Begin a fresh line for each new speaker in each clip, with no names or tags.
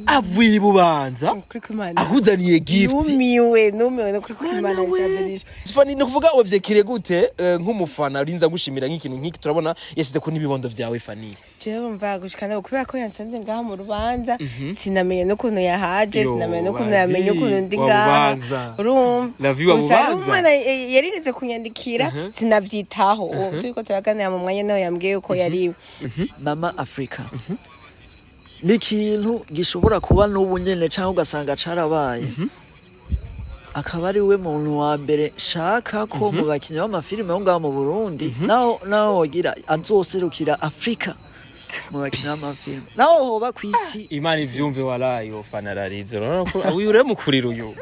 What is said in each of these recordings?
avuye Bubanza akuzaniye gift
numiwe no kuri kwimana shaberisho
Fanny no kuvuga wavyekire gute nk'umufana urinza gushimira nk'ikintu nk'iki turabona yasize ko nibibondo vyawe Fanny
jewe mva gushikana kubera ko yansanze ngaha mu rubanza sinamenye no kuntu yahaje sinamenye no kuntu yamenye ukuntu ndi ngaha urumva
la vie wa Bubanza
umwana yarigeze kunyandikira sinavyitaho turiko turaganira mu mwanya nawe yambwiye ko yariwe
Mama Africa n'ikintu gishobora kuba n'ubu nyene cyangwa ugasanga carabaye akaba ari we muntu wa mbere shaka ko mu bakinyi b'amafilime yo ngaha mu Burundi naho wogira azoserukira Afrika mu bakinyi b'amafilime naho hoba kwisi
Imana ivyumve walayo Fanny ararize urabona ko ure mukurira uyu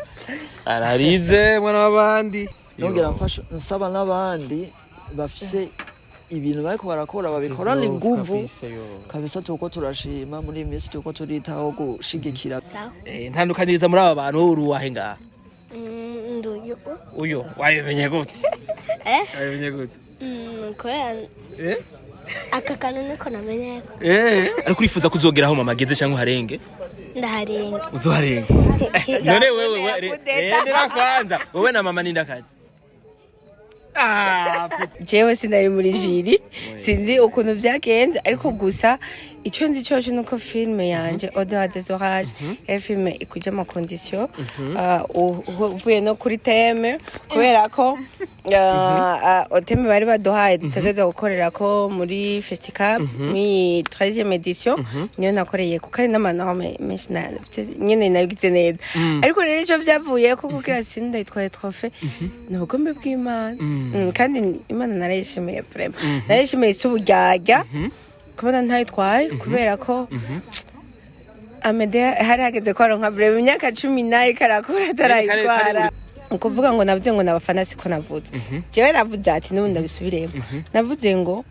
ararize mwana w'abandi
nongera mfasha nsaba n'abandi bafise ibintu bariko barakora babikorana inguvu kabisa tuko turashima muri imisi tuko turitaho gushigikira
ntandukaniriza muri aba bantu uruwahe ngaha
nduyo
uyo wabimenye gute wabimenye gute
kwera aka kantu niko namenye
ariko urifuza kuzogeraho mama ageze cyangwa uharenge
ndaharenga
uzoharenga none wewe ndera kwanza wewe na mama nindakazi
jewe sinari muri jiri sinzi ukuntu byagenze ariko gusa icyo nzi cyose nuko filme yanje Au-delà des orages filme ikuje mu condition uvuye no kuri teme kubera ko teme bari baduhaye dutegeza gukorera ko muri Festicab mi 13e edition niyo nakoreye ko kandi n'amanama menshi nyene nabigize neza ariko rero icyo byavuye ko kugira sinda itwaye trophée n'ubugombe bw'Imana kandi Imana narayishimiye vraiment narayishimiye suburyarya kubona ntayitwaye kubera ko Amede hari hageze ko aronka breve imyaka 10 karakora atarayitwara ukuvuga ngo navuze ngo nabafana siko navuze jewe navuze ati n'ubundi ndabisubiremo navuze ngo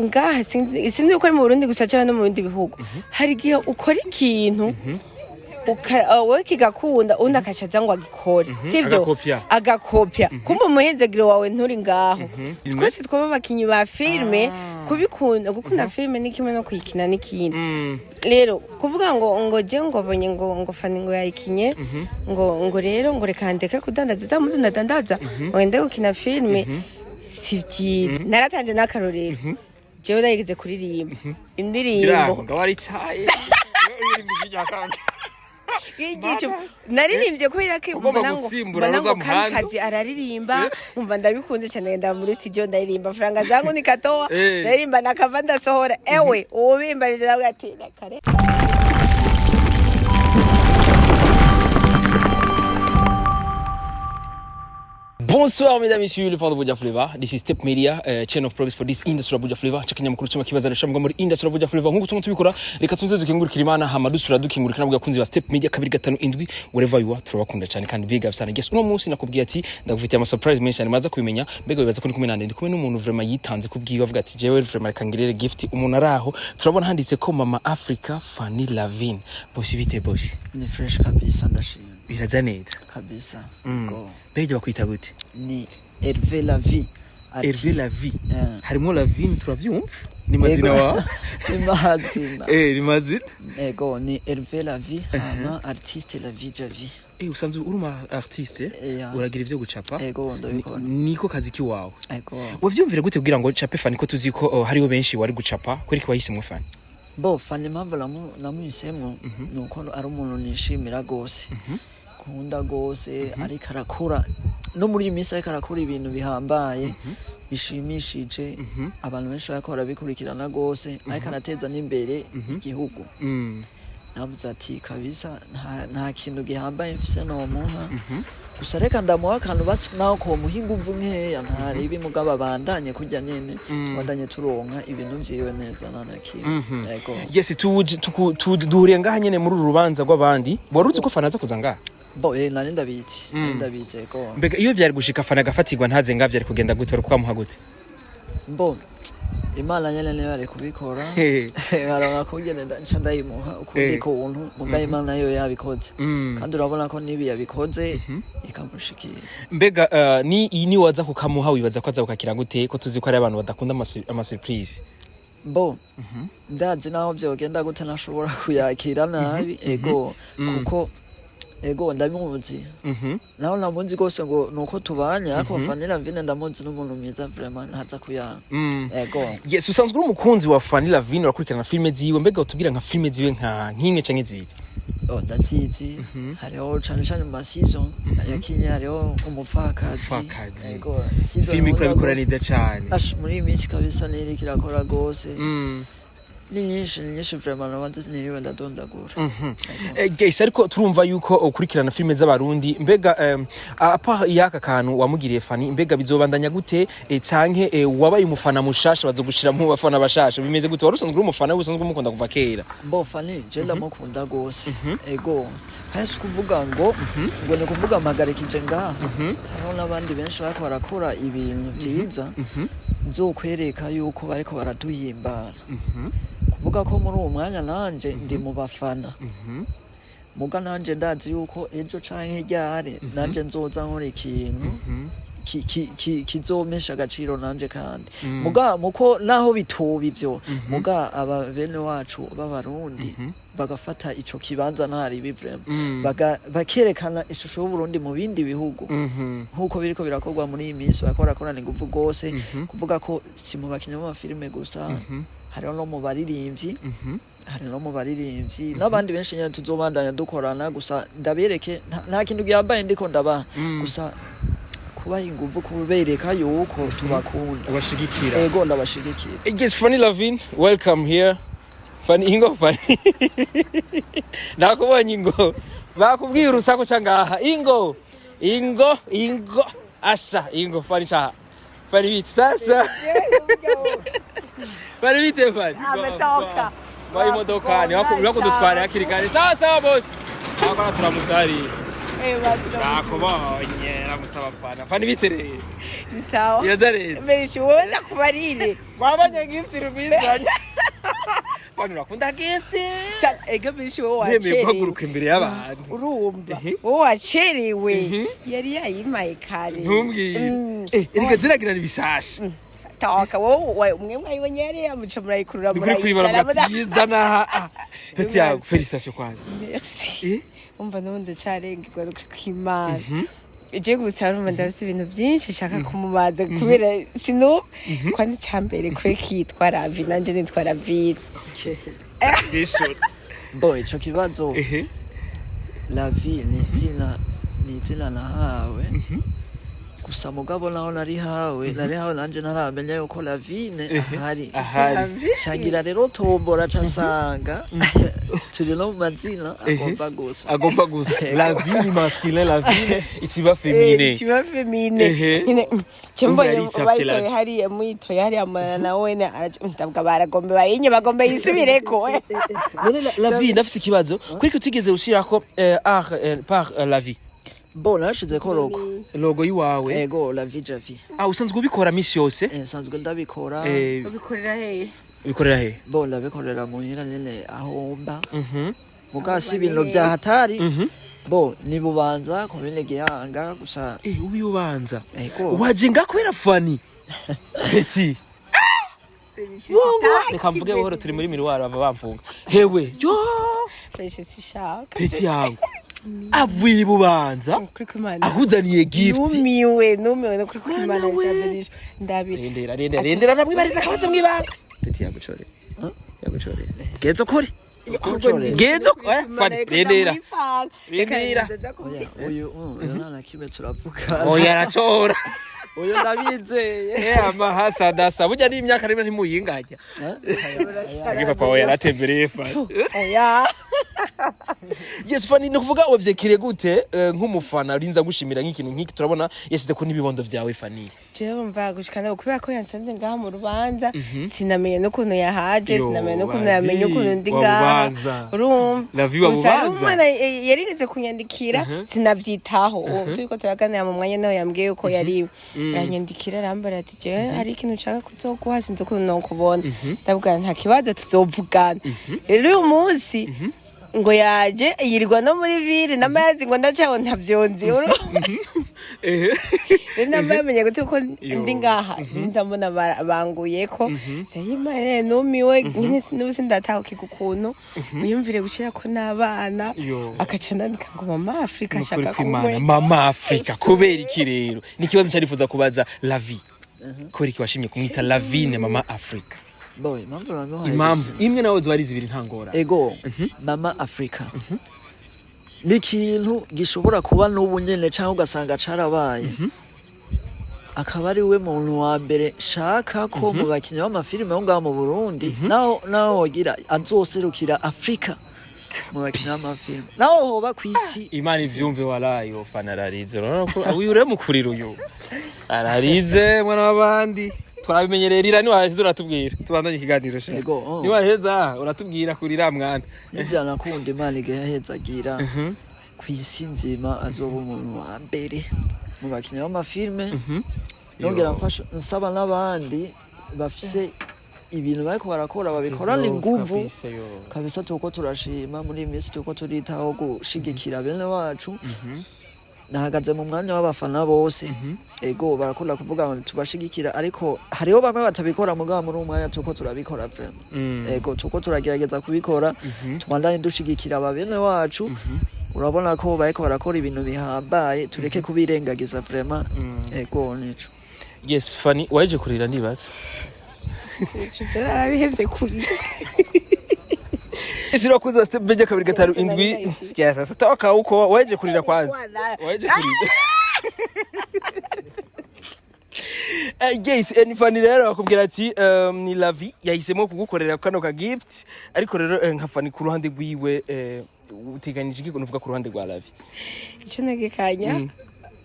ngaha sinzi uko ari mu Burundi gusa cyane no mu bindi bihugu hari gihe ukora ikintu wowe kigakunda undi akacaza ngo agikore sivyo agakopya kumbe umuhenzegiro wawe nturi ngaho twese twaba bakinyi ba filme kubikunda gukunda filme ni kimwe no kuyikina n'ikindi rero kuvuga ngo je ngo bonye ngo Fanny ngo yayikinye ngo rero ngo reka ndeke kudandaza zamuzi ndadandaza wende gukina filme sivyiza naratanze n'akarorero jewe ndayigeze kuririmba indirimbo
ngawari caye
Yigicho naririmbye kubera ko mbona kamikazi araririmba umva ndabikunze cyane ndaba muri studio ndaririmba franga zangu nikatoa ndaririmba nakava ndasohora ewe ubimbarije nawe ati kare
Bonsoir mesdames et messieurs, le fan de Ivya Festicab. This is Step Media, chain of progress for this industry of Ivya Festicab. Chakanya mukuru cyuma kibaza nishamwe muri industry of Ivya Festicab. Nkuko tumwe tubikora, reka tunze dukengurikira Imana hama dusubira dukengurikira nabwo yakunzi ba Step Media 257 wherever you are. Turabakunda cyane kandi big up sana. Guess uno munsi nakubwiye ati ndagufitiye ama surprise menshi cyane maza kubimenya. Mbega bibaza ko ndi kumwe nande ndi kumwe n'umuntu vraiment yitanze kubwiye avuga ati jewe vraiment kangirere gift umuntu araho. Turabona handitse ko Mama Africa Fanny Lavine. Bosi bite bosi?
ni fresh kabisa ndashima
Biraza neza
kabisa
Beje bakwita gute?
ni Hervé la vie
Hervé la vie harimo Lavine turavyumva ni mazina wa
ni mazina
ni mazina
ego ni Hervé la vie ama artiste la vie javi
usanzwe uruma artiste uragira ivyo gucapa
ego ndabikora
niko kazi ki wawe
ego
wavyumvira gute kugira ngo chape Fanny ko tuzi ko hariho benshi wari gucapa kuri ki wahisemo Fanny
bo Fanny mpamvu namuhisemo nuko ari umuntu nishimira gose kunda gose ariko arakora no muri iyi minsi ariko arakora ibintu bihambaye bishimishije abantu benshi bakora bikurikirana gose ariko anateza n'imbere igihugu navuze ati kabisa nta kintu gihambaye mfise no muha gusa reka ndamuha akantu basi naho ko muhinga uvu nkeya ntari ibimugaba bandanye kujya nyene bandanye turonka ibintu vyiwe neza nanaki yego
yes duhuriye ngaha nyene muri urubanza rw'abandi waruzi ko Fanny aza kuza ngaha
bo nari ndabizi yego
mbega iyo byari gushika Fanny agafatirwa ntaze ngavye ari kugenda gute ari kwamuha gute
bo Imana nyene niyo ari kubikora baronka kugenda nca ndayimuha ukundi kuntu mugaye Imana nayo yabikoze kandi urabona ko nibi yabikoze ikamushikira
mbega ni waza kukamuha wibaza ko aza kukakira gute ko tuzi ko ari abantu badakunda ama surprise
Bo ndazi naho byogenda gute nashobora kuyakira nabi ego kuko ego ndamuzi naho namuzi gose ngo nuko tubanye ariko Fanny Lavine ndamuzi n'umuntu mwiza vraiment ntaza kuyanga ego
yes usanzwe uri umukunzi wa Fanny Lavine urakurikirana filme ziwe mbega utubwira nka filme ziwe nka nk'imwe canke zibiri
ndazizi hariho cane mu season yakinye hariho umupfakazi ego
filme ikora bikora neza cane
muri iyi minsi kabisa niri kirakora gose ni nyinshi vraiment nabanze niriwe ndadondagura
guys ariko turumva yuko ukurikirana filme z'abarundi mbega apa yaka kantu wamugiriye Fanny mbega bizobandanya gute canke wabaye umufana mushasha bazogushira mu bafana bashasha bimeze gute warusanzwe uri umufana usanzwe umukunda kuva kera
bo Fanny je ndamukunda gose ego kandi kuvuga ngo ni kuvuga magarikije ngaha hariho n'abandi benshi bariko barakora ibintu byiza nzokwereka yuko bariko baraduhimbara kuvuga ko muri uwo mwanya nanje ndi mu bafana muga nanje ndazi yuko ejo canke ryare nanje nzoza nkora ikintu kizomesha agaciro nanje kandi muga muko naho bitoba ivyo muga aba bene wacu b'abarundi bagafata ico kibanza ntari bivrem bakerekana ishusho y'Uburundi mu bindi bihugu nkuko biriko birakorwa muri iyi minsi bakorana ingufu gose kuvuga ko si mu bakinya mu filme gusa hariho no mu baririmbyi n'abandi benshi nyine tuzobandanya dukorana gusa ndabereke nta kintu gihambaye ndiko ndabaha gusa kubaha ingufu kubereka yuko tubakunda
ubashigikira
ego ndabashigikira
yes Fanny Lavine welcome here Fanny ingo Fanny nakubonye ingo bakubwiye urusako cangaha ingo asa ingo Fanny cha Fanny bit sasa Fanny bite Fanny
ametoka
Mai modokani wako dutware hakiri kare sasa boss akora turamuzari nakubonye ramusaba Fanny Fanny bite re
ni sawa
yazareze
menshi wona kubarire
wabanye gift rubizanye Fanny urakunda gift
ega menshi wowe wacerewe
yemeye guhaguruka imbere y'abantu
urumva wowe wacerewe yari yayimaye kare
ntumbwiye erega ziragirana ibishasha
toka wowe umwe mwayibonye yari yamuca murayikurura
murayizana byiza peti yawe félicitations kwanza
merci umva n'ubundi carengirwa no kwimana je gusa urumva ndafise ibintu byinshi shaka kumubaza kubera sino kwanza cyambere kwe kitwa Ravi nanje nitwa Lavine
bo ico kibazo Lavine ni izina nahawe gusa mugabo naho nari hawe nanje naramenya yuko Lavine ahari shagira rero tombora casanga turi no mazina agomba gusa
Lavine masculine Lavine ikiba feminine
nyine cyembonye bayitoye hari muito yari amana nawe ndabwa baragombe bayinye bagombe yisubireko
Lavine ndafise ikibazo kuri kutigeze ushirako par la vie
Bon nashize ko
logo yiwawe
ego la vie
usanzwe ubikora misi yose
nsanzwe ndabikora
ubikorera he
bon ndabikorera muhira nyene aho mba mugasi ibintu bya hatari bo ni bubanza komene Gihanga gusa
ubi ubanza waje ngakubera Fanny peti reka mvuge buhoro turi muri miruwaro bava bamfunga hewe yo peti yawe avuye bubanza akuzaniye gift
numiwe no kuri kwimana shaberisha ndabira
rendera namwibariza kabaze mwibanga peti yagucore gezo kuri gezo Fanny rendera
uyu nana kibe turavuka
oya aracora
uyu ndabizeye
amahasa dasa burya n'imyaka rimwe ntimuyinganya cyangwa papa we yaratembereye Fanny
oya
yes Fanny no kuvuga wavyekire gute nk'umufana urinza gushimira nk'ikintu nk'iki turabona yasize ko nibibondo vyawe Fanny
jewe mva gushikana kubera ko yansanze ngaha mu rubanza sinamenye no kuntu yahaje sinamenye no kuntu yamenye ukuntu ndi ngaha urumva umwana yarigeze kunyandikira sinavyitaho turiko turaganira mu mwanya naho yambwiye ko yari yanyandikira arambara ati je hari ikintu nshaka kuzoguha sinzi ukuntu nokubona ndabwira nta kibazo tuzovugana rero uyu munsi ngo yaje yirirwa no muri ville n'amazi ngo ndacaho ntavyonzi rero nabamenye gute ko ndi ngaha nza mbona banguyeko yimane numiwe n'ubu sindatahukiga ukuntu niyumvire gushirako n'abana akaca nandika ngo mama Afrika shaka kumwe
mama Afrika kubera iki rero ni ikibazo cyarifuza kubaza Lavine kubera iki washimye kumwita Lavine mama Afrika
boy
impamvu imwe nawe zo zibiri ntangora
ego mama Afrika ni ikintu gishobora kuba n'ubu nyene cyangwa ugasanga carabaye akaba ari we muntu wa mbere shaka ko mu bakinnyi b'amafilime yo ngaho mu Burundi naho wogira azoserukira Afrika mu bakinnyi b'amafilime naho hoba kwisi
Imana ivyumve walayi ofana ararize uyu ure mukurira uyu ararize mwana w'abandi twarabimenyerera ni waheze uratubwira tubandanye ikiganiro she ni waheza uratubwira kurira mwana
nijana kunde Imana igahezagira kwisi nzima azoba umuntu wa mbere mu bakinnyi b'amafilime nongera mfasha nsaba n'abandi bafise ibintu bariko barakora babikorana inguvu kabisa tuko turashima muri imisi tuko turitaho gushigikira bene wacu nahagaze mu mwanya w'abafana bose ego barakunda kuvuga ngo tubashigikira ariko hariho bamwe batabikora mugabo muri umwanya tuko turabikora vraiment ego tuko turagerageza kubikora tubandanye dushigikira ababene wacu urabona ko bariko barakora ibintu bihambaye tureke kubirengagiza vraiment ego nico
yes Fanny waje kurira ndibaza
arabihevye kuri
Isiro kuza step beje kabiri gatatu indwi sikiasa satoka uko waje kurira kwanza waje kurira Guys and Fanny rero akubwira ati ni Lavi yahisemo kugukorera kano ka gift ariko rero nka Fanny ku ruhande rwiwe uteganije iki kuvuga ku ruhande rwa Lavi
ico negekanya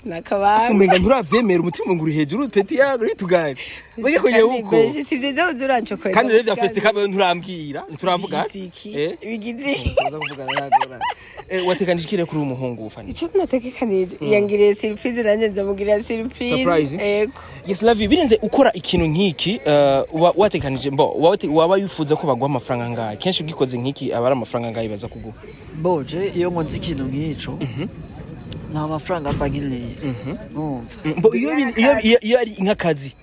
nakabanga
umenga nturavyemera umutima nguri hejuru peti yago ritugane bage kwenye uko
sivyo uranchokora
kandi revya Festicab nturambwira nturavuga
bigizi
ndavuga nagora wateganije kire kuri umuhungu Fanny
ico nategekanije yangiriye surprise nanje nzamugirira surprise
ego yes Lavi birenze ukora ikintu nkiki wateganije waba yifuza ko bagwa amafaranga ngaye kenshi ugikoze nkiki abara amafaranga ngaye baza kuguha
boje iyo nkoze ikintu nkico nta mafaranga mbankeneye
iyo ari nk'akazi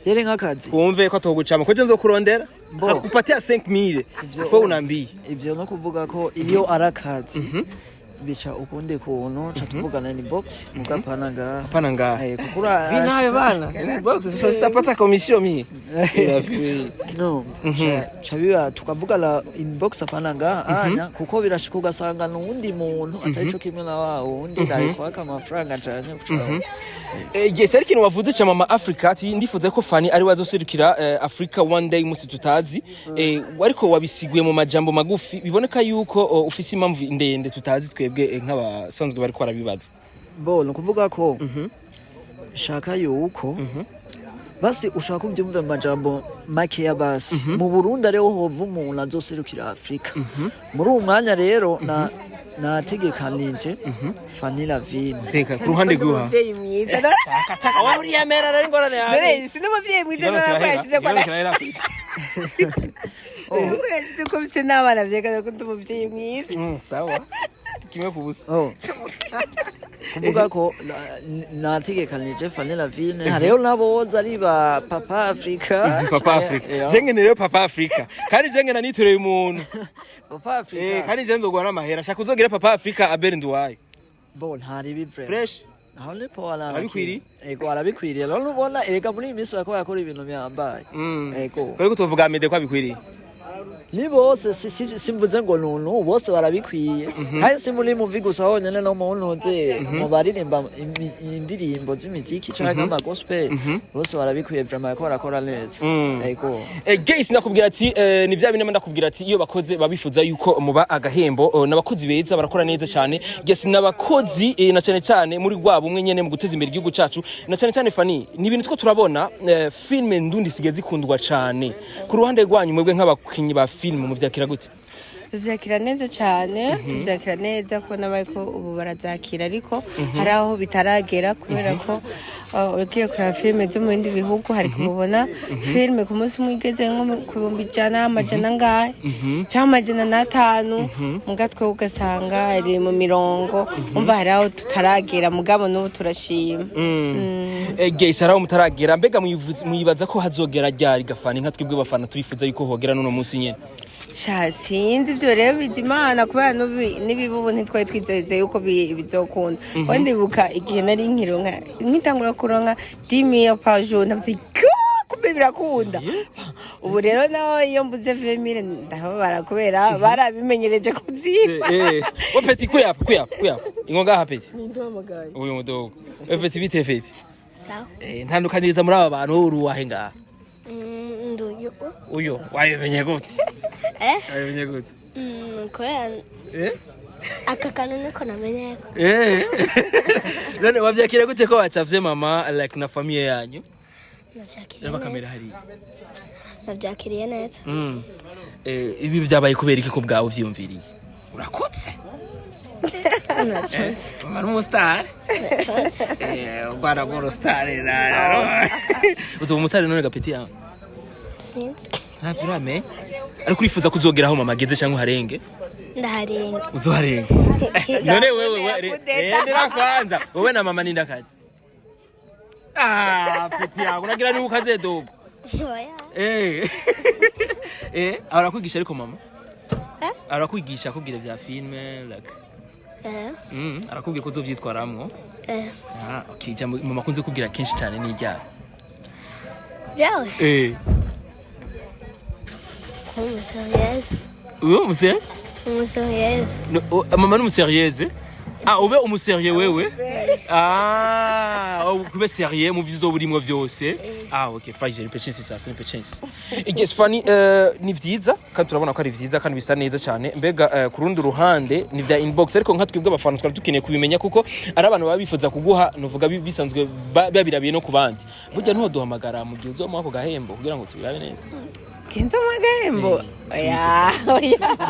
yere nk'akazi
wumve ko atogucama ko je nzokurondera upatia 5000 fo unambiye
ivyo no kuvuga ko iyo arakazi bica ukundi kuntu cha tuvugana ni box mugapananga
kukura binawe bana box sasa sitapata commission mimi
no cha biba tukavugana inbox apananga anya kuko birashika ugasanga nundi muntu atarico kimwe na wawo undi ari kwaka amafaranga cyane
yes ariko ikintu wavuze cha mama Africa ati ndifuza ko Fanny ari wazoserukira Africa one day musi tutazi ariko wabisiguye mu majambo magufi biboneka yuko ufise impamvu ndende tutazi twebwe nk'abasanzwe bari kwarabibaza
no kuvuga ko shaka yuko basi ushaka kubyumva amajambo make ya basi mu Burundi ariho hova umuntu azoserukira Africa muri uwo mwanya rero nategekanije Fanny Lavine
teka ku ruhande rw'uha
umuvyeyi mwiza
taka wari yamera ari ngorane yawe
sindi umuvyeyi mwiza nakwashize kwa yashize ko bise n'abana vyekana ko ndi umuvyeyi mwiza
sawa kimwe kubusa
kuvuga ko nategekanije Fanny Lavine hariho naboza ari ba Papa Africa
jenge rero Papa Africa kandi jenge nanitoreye umuntu
Papa Africa
kandi je nzogwa n'amahera shaka uzogira Papa Africa abere ndwaye
ntari bibre
fresh
aho ne po ala
abikwiri
ego arabikwiriye rero ubona erega muri imisi yakora ibintu byambaye ego
ko tuvuga mede ko abikwiriye
ni bose simvuze ngo nunu bose barabikwiye kandi simuri mu vigusa honyene no mu ntuze mu baririmba indirimbo z'imiziki cyangwa ama gospel bose barabikwiye vraiment ko barakora neza ego
guys nakubwira ati ni bya binema ndakubwira ati iyo bakoze babifuza yuko muba agahembo n'abakozi beza barakora neza cyane guys n'abakozi na cyane cyane muri gwabo umwe nyene mu guteza imbere igihugu cacu na cyane cyane Fanny ni ibintu two turabona filme ndundi sigeze zikundwa cyane ku ruhande rwanyu mwebwe nk'abakinyi ba film mu vyakira gute
tuvyakira neza cyane tuvyakira neza ko n'abariko ubu barazakira ariko hari aho bitaragera kubera ko ugiye kureba filime zo mu bindi bihugu hari kubona filime ku munsi umwe igeze nko ku 100 amajana ngahe cyangwa amajana n'atanu muga twe ugasanga iri mu mirongo umva hari aho tutaragera mugabo n'ubu turashima
Gay saraho mutaragera mbega muyibaza ko hazogera ryari gafana nka twebwe bafana turifuza yuko hogera none munsi nyene
sha sinzi ibyo rero bizimana kubera n'ibibubu ntitwari twizeze yuko bizokunda wandi buka igihe nari nkitangura kuronka 10,000 par jour ndavuze kumbe birakunda ubu rero naho iyo mbuze 20,000 ndababara kubera barabimenyereje kuziba
wo peti kuyapa ingonga hapeti
nduhamagaye
uyu mudogo peti bitefeti
sawa
ntandukaniriza muri aba bantu uruwahe ngaha
nduyo
uyo wabimenye gute wabimenye gute
kubera aka kantu niko namenyeko
none wavyakira gute ko wacavye mama like na famille yanyu
navyakiriye
n'abakamera hari
navyakiriye neza
ibi byabaye kubera iki ko bwawe vyiyumviriye urakutse
Chance.
Mama n'umustar
Chance.
Bwana goro star rero uzo umustar none gapeti yawe
Sinzi.
ntabirame ariko urifuza kuzogeraho mama ageze cyangwa harenge
Ndaharenga.
uzoharenga none wewe endera kwanza wowe na mama ninda kazi peti yawe unagira ni ukaze dogo
Oya.
arakwigisha ariko mama arakwigisha kubwira vya filme like arakubwiye ko uzovyitwaramwo okay jambo mama kunze kubwira kenshi cyane ni ryari
Jawe. Umuserieze.
Umuserieze?
Umuserieze.
Mama n'umuserieze? Ube umuserieux wewe? Kube serieux mu vyizo burimo vyose. Okay, fine, patience sasa, patience. Yes, Fanny, ni vyiza kandi turabona ko ari vyiza kandi bisa neza cyane. Mbega ku rundi ruhande ni vya inbox ariko nka twebwe abafana twari dukeneye kubimenya kuko ari abantu baba bifuza kuguha novuga bisanzwe babirabiye no kubandi. Burya nto duhamagara mu gihe uzoma ko gahembo kugira ngo tubirabe neza.
Kenza magahembo. Oya.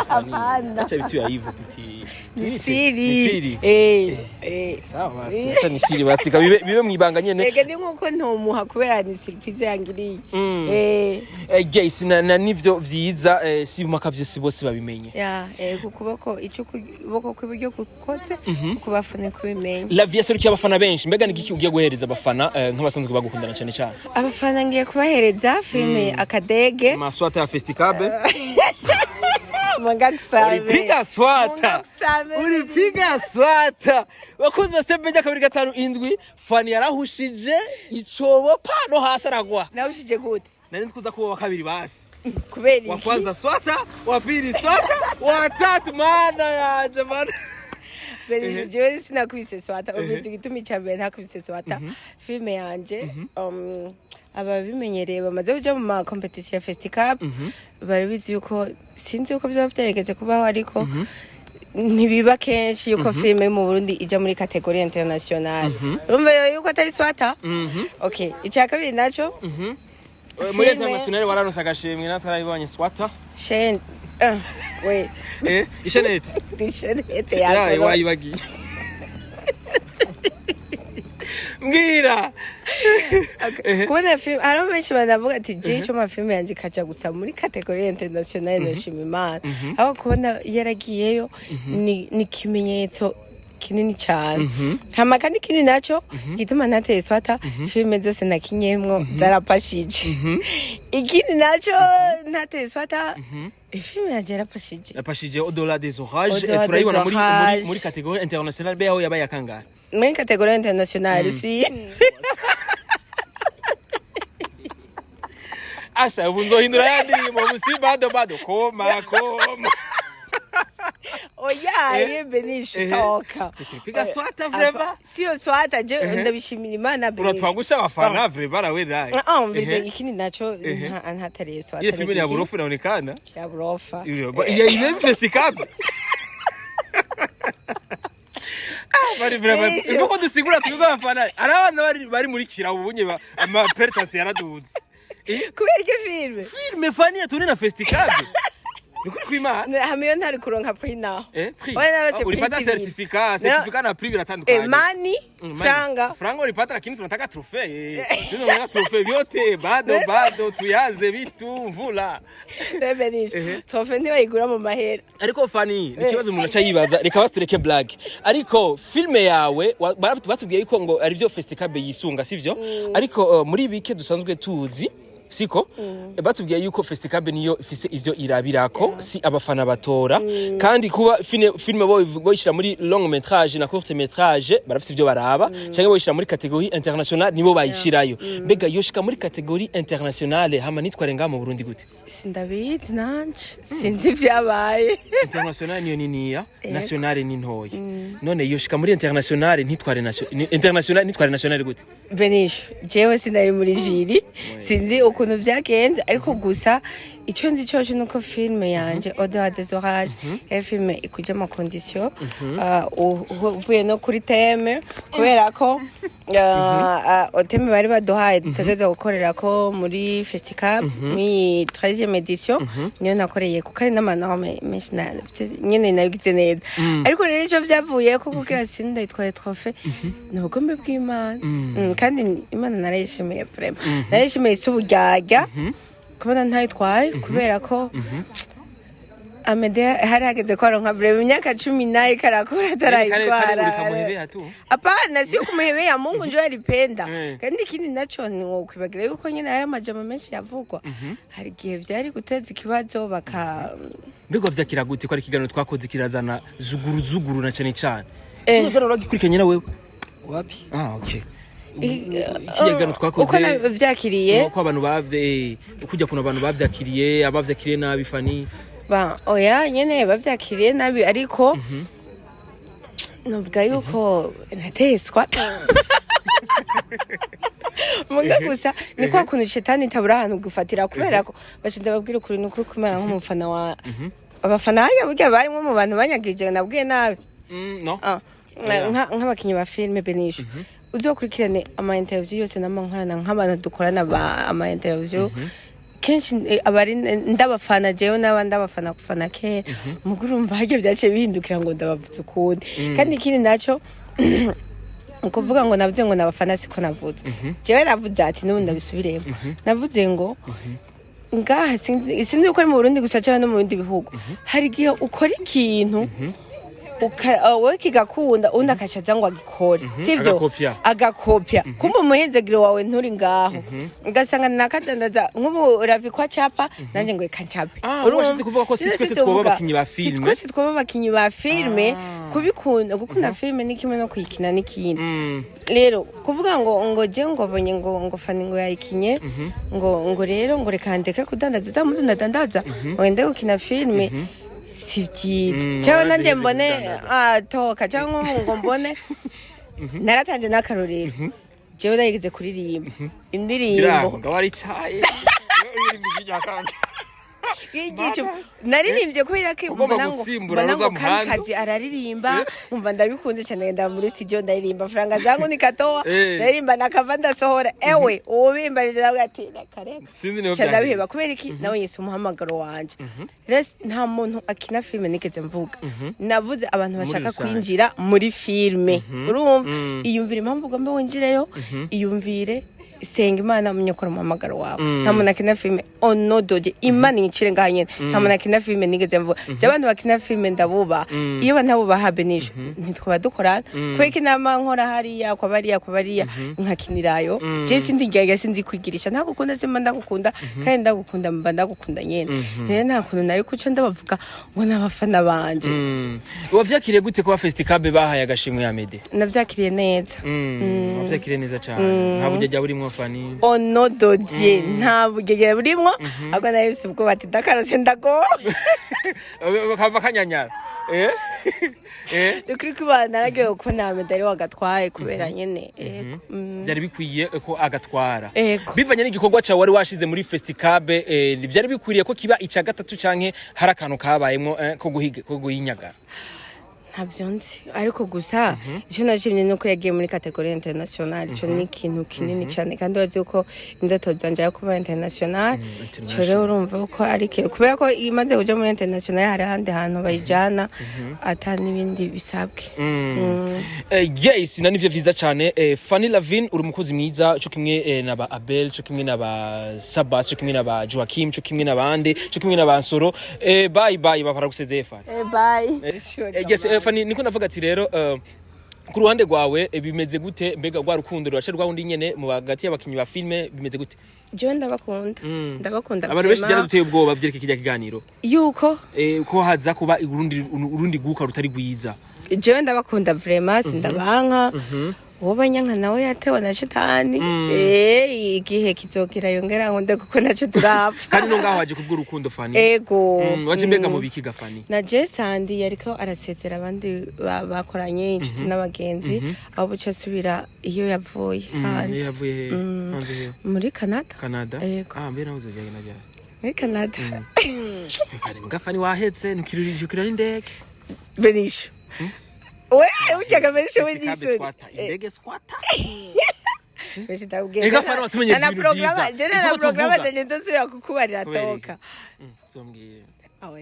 Apana.
Acha bitu ya hivyo piti.
Nisiri.
Sawa, acha nisiri basika bibe mwibanga nyene.
Ege ni nkuko ntomuha kubera ni surprise yangiriye.
Guys na nivyo vyiza si makavye si bose babimenye.
Kukuboko icukuboko kw'iburyo kukoze kubafana kubimenya.
La vie seruki abafana benshi mbega ni giki ugiye guhereza abafana nk'abasanzwe bagukundana cyane cyane.
Abafana ngiye kubahereza filme akadege.
Maswata ya Festicab.
Ulipiga
swata. Ulipiga swata. Wakoze basebeja 2-5-7 Fanny yarahushije icobo pano hasi aragwa.
Nahushije gute?
Nari kuza kuba wakabiri basi.
Kubera
wa kwanza swata, wa pili swata, wa tatu mana yaje mana.
Beri jewe sinakubise swata. Ubindi gitumi cyambere ntakubise swata. Filme yanje ababimenyereye bamaze kuja mu ma competition ya Festicab barabizi yuko sinzi uko byo byerekeze kubaho ariko ntibiba kenshi yuko filme mu Burundi ija muri categorie internationale urumva yuko atari swata okay icya kabiri naco
muri internationale wararonsa agashimwe natwarabibonye swata
shen wait
ishenete ya wayibagiye mbwira
kubona film ari benshi banavuga ati je cyo mafilme yanje kaja gusa muri categorie internationale nashima Imana aho kubona yaragiyeyo ni kimenyetso kinini cyane hama kandi kinini naco gituma nateye swata filme zose nakinyemwo zarapashije ikindi naco nateye swata filme yanje
yarapashije au-delà des orages turayibona muri categorie internationale be aho yabaye akangara
muri categorie internationale si
Asha ubunzohindura yandirimbo bado koma
oya yebe nishoka
piga swata vrema
sio swata je ndabishimira Imana
bere uratwagusha abafana vrema rawe naye
mbere ikindi naco ntatareye swata
ye filme ya burofu inaonekana
ya burofa
ya ile Festicab bari vrema ivuko dusigura twiga abafana ari abantu bari muri kira ubunye ama pertance yaraduze
kubera ke filme
Fanny yatune na Festicab Nukuri kw'Imana.
Hamiyo ntari kuronka prix naho.
Prix.
Oya narose
Ulipata
prix
certificat na prix biratandukanye.
Mani, franga.
Franga ulipata lakini tunataka trofee. Sisi tunataka trofee vyote bado tuyaze vitu mvula.
Rebenisha. Trofee ntibayigura mu mahera.
Ariko Fanny, ikibazo umuntu aca yibaza reka batureke blague. Ariko filme yawe batubwiye yuko ngo ari byo Festicab yisunga sivyo? Ariko muri bike dusanzwe tuzi siko batubwiye yuko Festicab niyo ifise ivyo irabirako si abafana batora kandi kuba filme boyishira muri long métrage na court métrage barafise ivyo baraba cyangwa boyishira muri catégorie internationale nibo bayishirayo mbega yoshika muri catégorie internationale hama nitware nga mu Burundi gute
sindabizi nanje sinzi vyabaye
internationale niyo niniya nationale ni ntoyi none yoshika muri internationale ntitware internationale nitware nationale gute
Benisho jewe sinari muri jiri sinzi ukuntu vyagenze ariko gusa ico nzi cyo nuko filme yanje au-delà des orages filme ikuje mu condition uvuye no kuri theme kubera ko theme bari baduhaye dutegeza gukorera ko muri Festicab mi 13e edition niyo nakoreye ko kandi n'amanama menshi nyene nabigize neza ariko rero ico vyavuye ko kugira sinda itwaye trophée n'ubugombe bw'Imana kandi Imana narayishimiye vraiment narayishimiye suburyarya kubona ntayitwaye kubera ko Amedea hari hageze ko aronka breve imyaka 10 karakura atarayitwara apana sio kumuhebea Mungu njo alipenda kandi ikindi naco ni ukwibagira yuko nyine hari amajambo menshi yavugwa hari gihe vyari guteza ikibazo baka
mbego vyakira gute ko ari kiganiro twakoze kirazana zuguru na cyane cyane kiganiro ragikurikanye na wewe
wapi
okay ikigano twakoze
uko vyakiriye
ko abantu bavye kujya kuna abantu bavyakiriye abavyakiriye nabi Fanny
oya nyene bavyakiriye nabi ariko novuga yuko nateswa munga gusa ni kwa kuntu shetani tabura ahantu gufatira kubera ko bashinde babwira ukuri n'ukuri kumera nk'umufana wa abafana haya burya barimwe mu bantu banyagije nabwiye nabi
no
nk'abakinyi ba filme Benisho uzokurikirane ama interview yose n'amankarana nk'abantu dukorana ama interview kenshi abari ndabafana jewe n'abandi abafana kufana ke mugurumva hage byace bihindukira ngo ndabavuze ukundi kandi ikindi naco ukuvuga ngo navuze ngo nabafana siko navuze jewe navuze ati n'ubu ndabisubiremo navuze ngo ngaha sinzi uko ari mu Burundi gusa cyane no mu bindi bihugu hari gihe ukora ikintu wowe kigakunda undi akacaza ngo agikore sivyo agakopya kumbe umuhezegiro wawe nturi ngaho ugasanga nakadandaza nk'ubu ravikwa capa nanje ngo reka ncape
urumva kuvuga ko twese twoba bakinyi ba filme
twese twoba bakinyi ba filme gukunda filme ni kimwe no kuyikina n'ikindi rero kuvuga ngo je ngo bonye ngo Fanny ngo yayikinye ngo rero ngo reka ndeke kudandaza zamuzi ndadandaza wende gukina filme sivyiza cyangwa nanje mbone toka cyangwa ngo mbone naratanze n'akarorero jewe ndayigize kuririmba indirimbo
ngawari cyaye
igice naririmbye kubera ko mbona ngo kazi araririmba umva ndabikunze cyane ngenda muri studio ndaririmba franga zangu nikatoa ndaririmba nakava ndasohora ewe ubimbanije nawe ati kare cyane biheba kubera iki nawe yise umuhamagaro wanje nta muntu akina filme nigeze mvuga navuze abantu bashaka kwinjira muri filme urumva iyumvire impamvu ugomba winjireyo iyumvire senga Imana munyokora umuhamagaro wawe nta muntu akina filme onodoje Imana incire ngahanye nta muntu akina filme nigeze mvuga abantu bakina filme ndabuba iyo banabubaha Benisho ntitwa dukorana kweka inama nkora hariya kwa bariya nkakinirayo je sindi ngege sinzi kwigirisha nta gukunda sima ndagukunda kandi ndagukunda mba ndagukunda nyene rero nta kuntu nari kuca ndabavuga ngo nabafana banje
wavyakiriye gute ko Festicab bahaye agashimwe ya Mede
navyakiriye neza
wavyakiriye neza cyane nta bujya burimo Fanny
onodoje nta bugegera burimo ahubwo nayise ubwo bati dakarose ndago
bakava kanyanyara
dukuri kubana naragiye ko nta medali wagatwaye kubera nyene
byari bikwiye ko agatwara bivanye n'igikorwa cyawe wari washize muri Festicab byari bikwiriye ko kiba ica gatatu canke hari akantu kabayemo ko guhinyagara
ntabyo nzi ariko gusa icyo nashimye nuko yagiye muri categorie international ico ni ikintu kinini cyane kandi wazi ko indoto zanje yo kuba international cyo rero urumva ko ari kubera ko imaze kuja muri international hari handi hantu bayijana ata nibindi bisabwe
yes na nivyo vyiza cyane Fanny Lavine uri umukozi mwiza cyo kimwe na ba Abel cyo kimwe na ba Sabas cyo kimwe na ba Joachim cyo kimwe na bande cyo kimwe na ba Nsoro bye bapara gusezeye Fanny
bye
yes Fanny niko ndavuga ati rero ku ruhande rwawe bimeze gute mbega rwa rukundo rwace rwawundi nyene mu bagati y'abakinyi ba filme bimeze gute
jewe ndabakunda
abantu benshi cyane duteye ubwoba vyereke kijya kiganiro
yuko
ko haza kuba urundi guka rutari gwiza
jewe ndabakunda vraiment sindabanka wobanyanka nawe yatewe na shitani igihe kizogira yongera nkunde kuko naco turapfa
kandi no ngaho waje kubwo urukundo Fanny
ego
waje mbega mu biki ga Fanny
na Jesandi yariko arasezera abandi bakoranye inshuti n'abagenzi aho buca asubira iyo yavuye hanze
hanze
muri Canada
mbere naho uzogenda najya
muri Canada
mbega Fanny wahetse nukirira n'indege
benisho ujyaga menshi w'indisuri
indege squatter
menshi ndabwira
Fanny watumenye
na programa zenye ndosubira kukubarira toka
zombwiye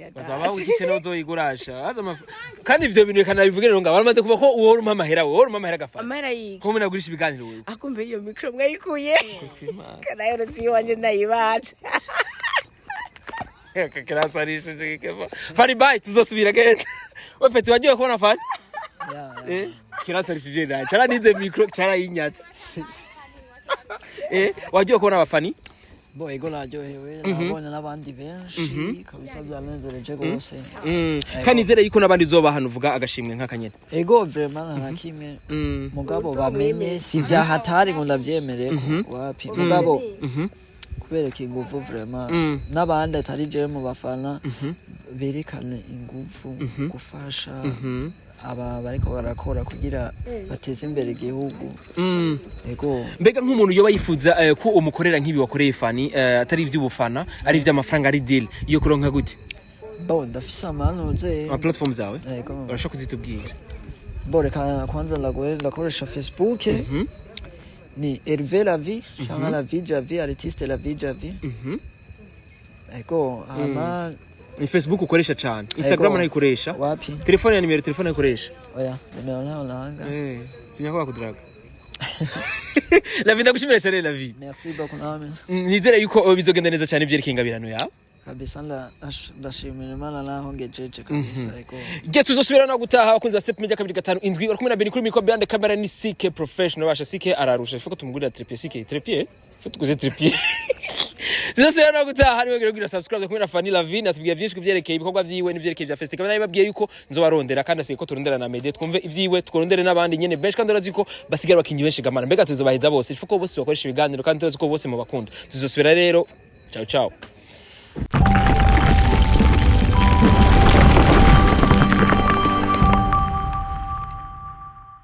ya
bazaba ugice no zoyigurasha kandi ivyo bintu kana bivugire ngo baramaze kuva ko uwo urumpa amahera gafana
amahera yiki
ko muna gurisha ibiganiro wewe
akumbe iyo micro mwayikuye kana yoro ziwanje ndayibatse
kakirasarishe Fanny bye tuzosubira genda wepeti wagiye kubona Fanny kirasarishije da cara nize micro cara yinyatse wagiye kubona abafani
bo ego naryohewe nabonye n'abandi benshi kabisa byanezereje gose
kanizere yuko nabandi zoba hano uvuga agashimwe nk'akanyene
ego vraiment ntakimwe mugabo bamenye si byahatari ngo ndavyemereye ko wapi mugabo kubereka ingufu vraiment n'abandi atari je mu bafana berekane ingufu gufasha aba bariko barakora kugira bateze imbere igihugu ego
mbega nk'umuntu yoba yifuza ko umukorera nk'ibi wakoreye Fanny atari ivy'ubufana ari ivy'amafaranga ari deal iyo kuronka gute
bo ndafise amanuze
ama platform zawe
ego
urashaka kuzitubwira
bo reka kwanza ndakoresha Facebook ni Hervé la vie canke la vie javi artiste la vie javi ego ama
ni Facebook ukoresha cyane Instagram nayikoresha
wapi
telefone ya nimero telefone nayikoresha
oya nimero naho nanga
tunyako bakuduraga la vie ndagushimira cyane la vie
merci beaucoup name
nizere yuko bizogenda neza cyane byerekeye ingabirano yawe
kabisa ndashimira Imana naho ngejeje kabisa ego
je tuzosubira no gutaha abakunzi ba Step Media 2 uri kumwe na Beni kuri micro behind the camera ni CK professional basha CK ararusha ifuko tumugurira tripier CK tripier tuguze tripier tuzosubira no gutaha ni wegera kugira subscribe kumwe na Fanny Lavine atubwiye byinshi kuvyerekeye ibikorwa vyiwe n'ivyerekeye vya Festicab nayo babwiye yuko nzobarondera kandi asiye ko turondera na media twumve ivyiwe tworondere n'abandi nyene benshi kandi urazi ko basigara bakinyi benshi gamana mbega tuzobaheza bose ifuko bose bakoresha ibiganiro kandi turazi ko bose mu bakunda tuzosubira rero ciao